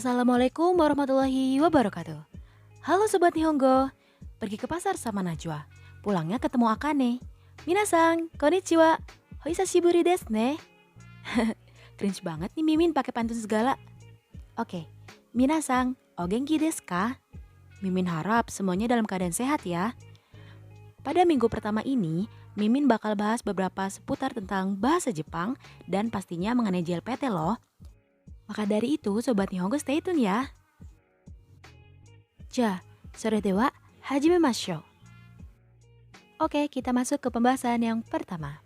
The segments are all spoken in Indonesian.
Assalamualaikum warahmatullahi wabarakatuh. Halo Sobat Nihongo, pergi ke pasar sama Najwa. Pulangnya ketemu Akane. Minasang, konnichiwa. Hoisashiburi desu ne. Cringe banget nih Mimin pakai pantun segala. Oke, minasang, o genki desu ka? Mimin harap semuanya dalam keadaan sehat ya. Pada minggu pertama ini, Mimin bakal bahas beberapa seputar tentang bahasa Jepang dan pastinya mengenai JLPT loh. Maka dari itu, Sobat Nihongo stay tune ya. Ja, soredewa hajimemashou. Oke, kita masuk ke pembahasan yang pertama.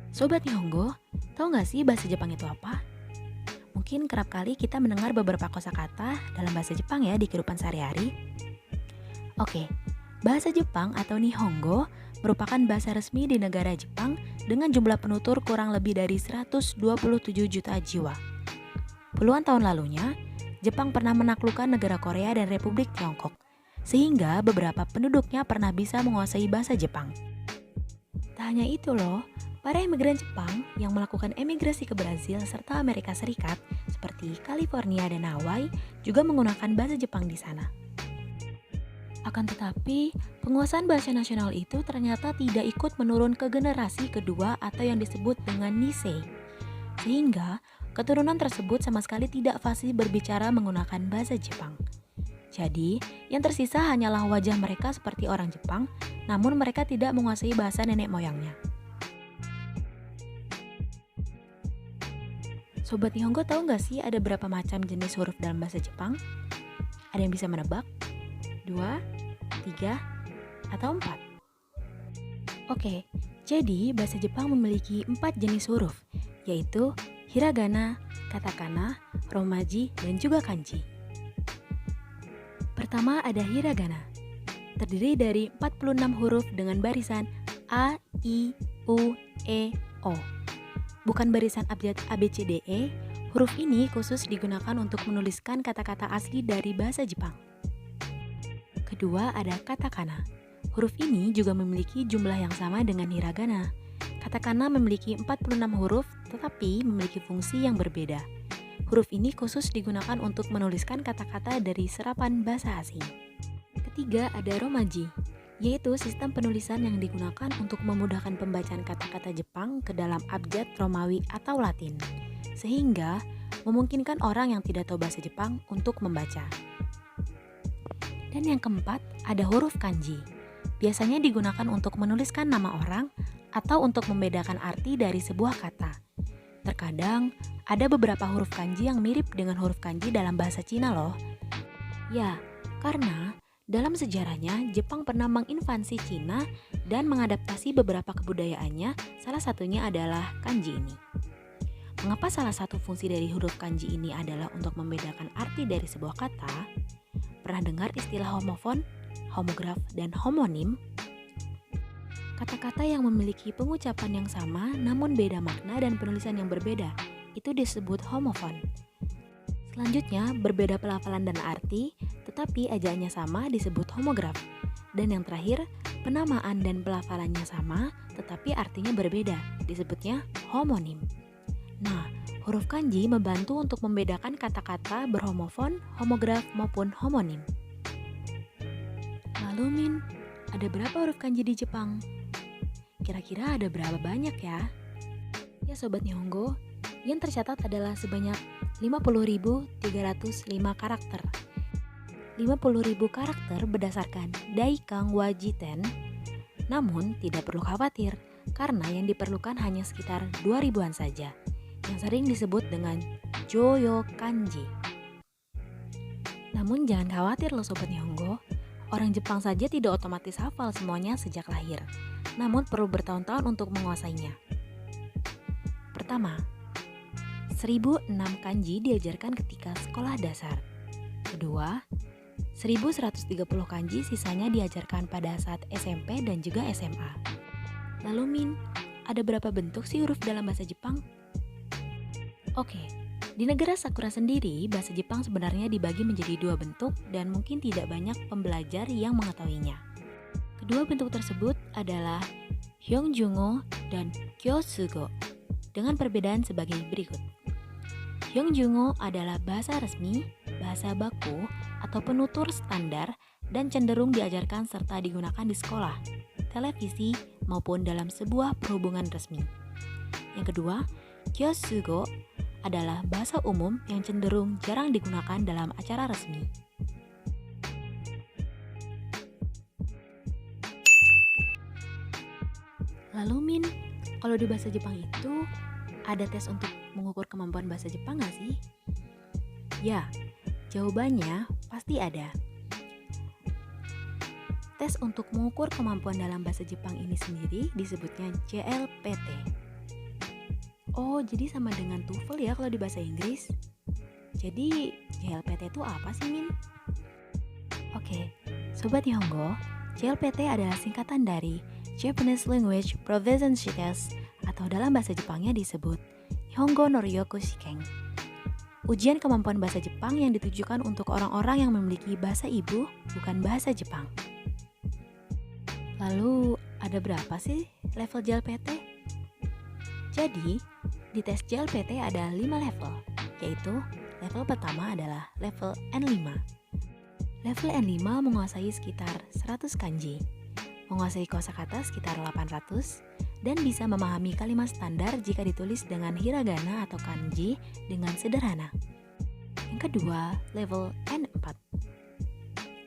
Sobat Nihongo, tahu nggak sih bahasa Jepang itu apa? Mungkin kerap kali kita mendengar beberapa kosakata dalam bahasa Jepang ya di kehidupan sehari-hari. Oke, bahasa Jepang atau Nihongo merupakan bahasa resmi di negara Jepang dengan jumlah penutur kurang lebih dari 127 juta jiwa. Puluhan tahun lalunya, Jepang pernah menaklukkan negara Korea dan Republik Tiongkok, sehingga beberapa penduduknya pernah bisa menguasai bahasa Jepang. Tak hanya itu loh, para imigran Jepang yang melakukan emigrasi ke Brazil serta Amerika Serikat seperti California dan Hawaii juga menggunakan bahasa Jepang di sana. Akan tetapi, penguasaan bahasa nasional itu ternyata tidak ikut menurun ke generasi kedua atau yang disebut dengan Nisei. Sehingga, keturunan tersebut sama sekali tidak fasih berbicara menggunakan bahasa Jepang. Jadi, yang tersisa hanyalah wajah mereka seperti orang Jepang, namun mereka tidak menguasai bahasa nenek moyangnya. Sobat Nihongo tahu nggak sih ada berapa macam jenis huruf dalam bahasa Jepang? Ada yang bisa menebak? 2, 3, atau 4? Oke, jadi bahasa Jepang memiliki 4 jenis huruf, yaitu hiragana, katakana, romaji, dan juga kanji. Pertama ada hiragana, terdiri dari 46 huruf dengan barisan A, I, U, E, O. Bukan barisan abjad A, B, C, D, E, huruf ini khusus digunakan untuk menuliskan kata-kata asli dari bahasa Jepang. Kedua ada katakana. Huruf ini juga memiliki jumlah yang sama dengan hiragana. Katakana memiliki 46 huruf tetapi memiliki fungsi yang berbeda. Huruf ini khusus digunakan untuk menuliskan kata-kata dari serapan bahasa asing. Ketiga ada romaji, yaitu sistem penulisan yang digunakan untuk memudahkan pembacaan kata-kata Jepang ke dalam abjad Romawi atau Latin, sehingga memungkinkan orang yang tidak tahu bahasa Jepang untuk membaca. Dan yang keempat, ada huruf kanji. Biasanya digunakan untuk menuliskan nama orang atau untuk membedakan arti dari sebuah kata. Terkadang, ada beberapa huruf kanji yang mirip dengan huruf kanji dalam bahasa Cina loh. Ya, karena dalam sejarahnya Jepang pernah menginvasi Cina dan mengadaptasi beberapa kebudayaannya, salah satunya adalah kanji ini. Mengapa salah satu fungsi dari huruf kanji ini adalah untuk membedakan arti dari sebuah kata? Pernah dengar istilah homofon, homograf, dan homonim? Kata-kata yang memiliki pengucapan yang sama namun beda makna dan penulisan yang berbeda, itu disebut homofon. Selanjutnya, berbeda pelafalan dan arti, tetapi ejaannya sama disebut homograf. Dan yang terakhir, penamaan dan pelafalannya sama, tetapi artinya berbeda, disebutnya homonim. Nah, huruf kanji membantu untuk membedakan kata-kata berhomofon, homograf, maupun homonim. Lalu Min, ada berapa huruf kanji di Jepang? Kira-kira ada berapa banyak ya? Ya Sobat Nihongo, yang tercatat adalah sebanyak 50.305 karakter. 50.000 karakter berdasarkan Daikang Wajiten. Namun, tidak perlu khawatir, karena yang diperlukan hanya sekitar 2.000-an saja, yang sering disebut dengan Joyo Kanji. Namun jangan khawatir loh Sobat Nihongo, orang Jepang saja tidak otomatis hafal semuanya sejak lahir, namun perlu bertahun-tahun untuk menguasainya. Pertama, 1006 kanji diajarkan ketika sekolah dasar. Kedua, 1130 kanji sisanya diajarkan pada saat SMP dan juga SMA. Lalu Min, ada berapa bentuk sih huruf dalam bahasa Jepang? Oke, di negara Sakura sendiri, bahasa Jepang sebenarnya dibagi menjadi 2 bentuk dan mungkin tidak banyak pembelajar yang mengetahuinya. Kedua bentuk tersebut adalah Hyongjungo dan Kyosugo. dengan perbedaan sebagai berikut. Hyungjungo adalah bahasa resmi, bahasa baku, atau penutur standar dan cenderung diajarkan serta digunakan di sekolah, televisi, maupun dalam sebuah perhubungan resmi. Yang kedua, Kyosugo adalah bahasa umum yang cenderung jarang digunakan dalam acara resmi. Lalu Min, kalau di bahasa Jepang itu ada tes untuk mengukur kemampuan bahasa Jepang nggak sih? Ya, jawabannya pasti ada. Tes untuk mengukur kemampuan dalam bahasa Jepang ini sendiri disebutnya JLPT. Oh, jadi sama dengan TOEFL ya kalau di bahasa Inggris? Jadi JLPT itu apa sih, Min? Oke, Sobat Nihongo, JLPT adalah singkatan dari Japanese Language Proficiency Test atau dalam bahasa Jepangnya disebut Nihongo no Ryoku Shiken. Ujian kemampuan bahasa Jepang yang ditujukan untuk orang-orang yang memiliki bahasa ibu, bukan bahasa Jepang. Lalu, ada berapa sih level JLPT? Jadi, di tes JLPT ada 5 level, yaitu level pertama adalah level N5. Level N5 menguasai sekitar 100 kanji, menguasai kosakata sekitar 800, dan bisa memahami kalimat standar jika ditulis dengan hiragana atau kanji dengan sederhana. Yang kedua, level N4.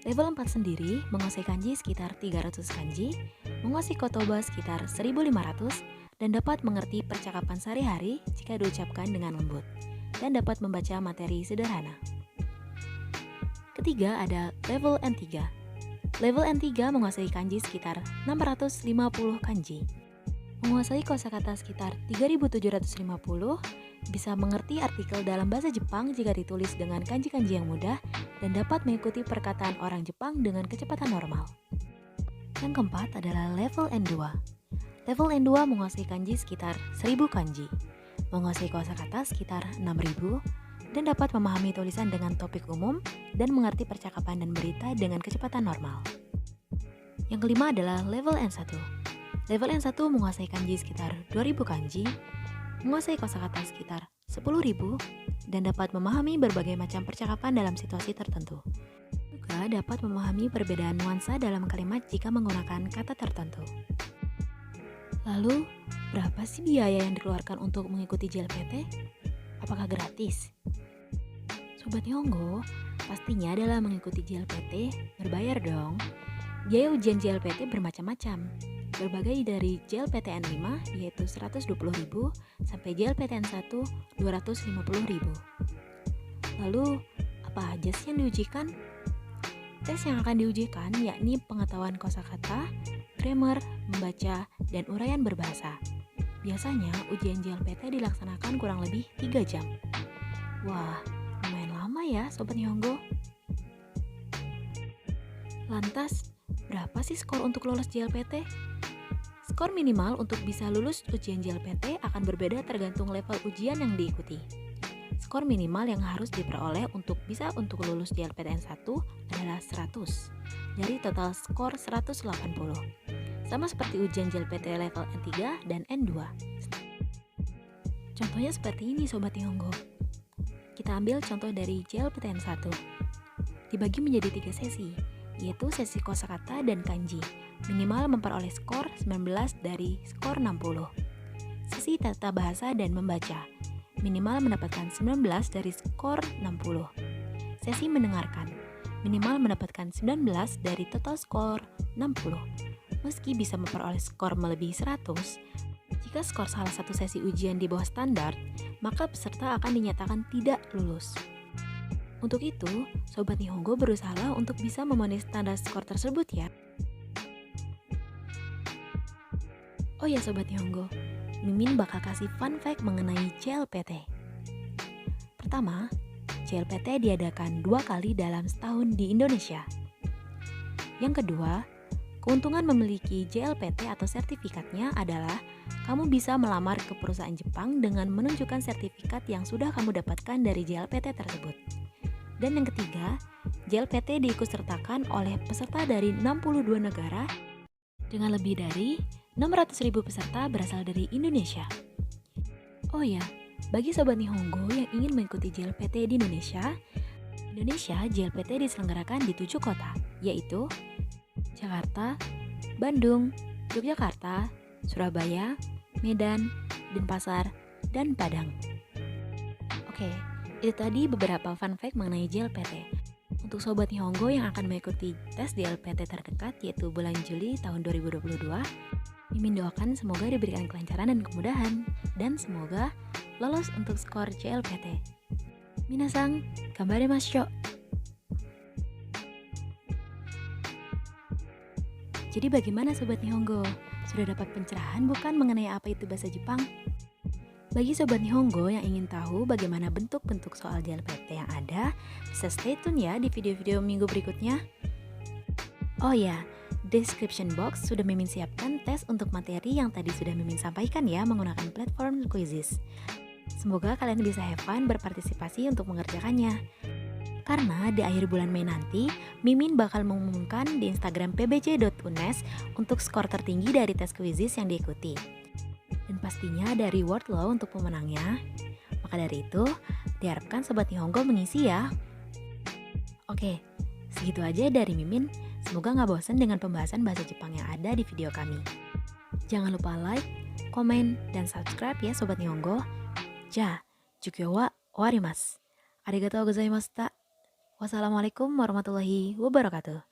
Level 4 sendiri menguasai kanji sekitar 300 kanji, menguasai kotoba sekitar 1500, dan dapat mengerti percakapan sehari-hari jika diucapkan dengan lembut, dan dapat membaca materi sederhana. Ketiga ada level N3. Level N3 menguasai kanji sekitar 650 kanji, menguasai kosakata sekitar 3750, bisa mengerti artikel dalam bahasa Jepang jika ditulis dengan kanji-kanji yang mudah, dan dapat mengikuti perkataan orang Jepang dengan kecepatan normal. Yang keempat adalah level N2. Level N2 menguasai kanji sekitar 1000 kanji, menguasai kosakata sekitar 6000, dan dapat memahami tulisan dengan topik umum dan mengerti percakapan dan berita dengan kecepatan normal. Yang kelima adalah level N1. Level N1 menguasai kanji sekitar 2000 kanji, menguasai kosakata sekitar 10.000, dan dapat memahami berbagai macam percakapan dalam situasi tertentu. Juga dapat memahami perbedaan nuansa dalam kalimat jika menggunakan kata tertentu. Lalu, berapa sih biaya yang dikeluarkan untuk mengikuti JLPT? Apakah gratis? Sobat Nihongo, pastinya dalam mengikuti JLPT berbayar dong. Biaya ujian JLPT bermacam-macam, berbagai dari JLPT N5 yaitu 120.000 sampai JLPT N1 250.000. Lalu, apa aja sih yang diujikan? Tes yang akan diujikan yakni pengetahuan kosakata, grammar, membaca, dan uraian berbahasa. Biasanya ujian JLPT dilaksanakan kurang lebih 3 jam. Wah, lumayan lama ya Sobat Nihongo. Lantas, berapa sih skor untuk lolos JLPT? Skor minimal untuk bisa lulus ujian JLPT akan berbeda tergantung level ujian yang diikuti. Skor minimal yang harus diperoleh untuk lulus JLPT N1 adalah 100 dari total skor 180. Sama seperti ujian JLPT level N3 dan N2. Contohnya seperti ini Sobat Nihongo. Kita ambil contoh dari JLPT N1. Dibagi menjadi 3 sesi, yaitu sesi kosakata dan kanji. Minimal memperoleh skor 19 dari skor 60. Sesi tata bahasa dan membaca. Minimal mendapatkan 19 dari skor 60. Sesi mendengarkan. Minimal mendapatkan 19 dari total skor 60. Meski bisa memperoleh skor melebihi 100, jika skor salah satu sesi ujian di bawah standar, maka peserta akan dinyatakan tidak lulus. Untuk itu, Sobat Nihongo berusaha untuk bisa memenuhi standar skor tersebut ya. Oh ya Sobat Nihongo, Mimin bakal kasih fun fact mengenai JLPT. Pertama, JLPT diadakan 2 kali dalam setahun di Indonesia. Yang kedua, keuntungan memiliki JLPT atau sertifikatnya adalah kamu bisa melamar ke perusahaan Jepang dengan menunjukkan sertifikat yang sudah kamu dapatkan dari JLPT tersebut. Dan yang ketiga, JLPT diikutsertakan oleh peserta dari 62 negara dengan lebih dari 600.000 peserta berasal dari Indonesia. Oh ya, bagi Sobat Nihongo yang ingin mengikuti JLPT di Indonesia JLPT diselenggarakan di 7 kota, yaitu Jakarta, Bandung, Yogyakarta, Surabaya, Medan, Denpasar, dan Padang. Oke, itu tadi beberapa fun fact mengenai JLPT. Untuk Sobat Nihongo yang akan mengikuti tes JLPT terdekat yaitu bulan Juli tahun 2022, Mimin doakan semoga diberikan kelancaran dan kemudahan, dan semoga lolos untuk skor JLPT. Minasang, gambaremashou! Jadi bagaimana Sobat Nihongo? Sudah dapat pencerahan bukan mengenai apa itu bahasa Jepang? Bagi Sobat Nihongo yang ingin tahu bagaimana bentuk-bentuk soal JLPT yang ada, bisa stay tune ya di video-video minggu berikutnya. Oh ya, description box sudah Mimin siapkan tes untuk materi yang tadi sudah Mimin sampaikan ya menggunakan platform Quizizz. Semoga kalian bisa have fun berpartisipasi untuk mengerjakannya. Karena di akhir bulan Mei nanti, Mimin bakal mengumumkan di Instagram pbc.unes untuk skor tertinggi dari tes Quizizz yang diikuti. Dan pastinya ada reward loh untuk pemenangnya. Maka dari itu, diharapkan Sobat Nihongo mengisi ya. Oke, segitu aja dari Mimin. Semoga gak bosan dengan pembahasan bahasa Jepang yang ada di video kami. Jangan lupa like, komen, dan subscribe ya Sobat Nihongo. Ja, jukyo wa owarimasu. Arigatou gozaimashita. Wassalamualaikum warahmatullahi wabarakatuh.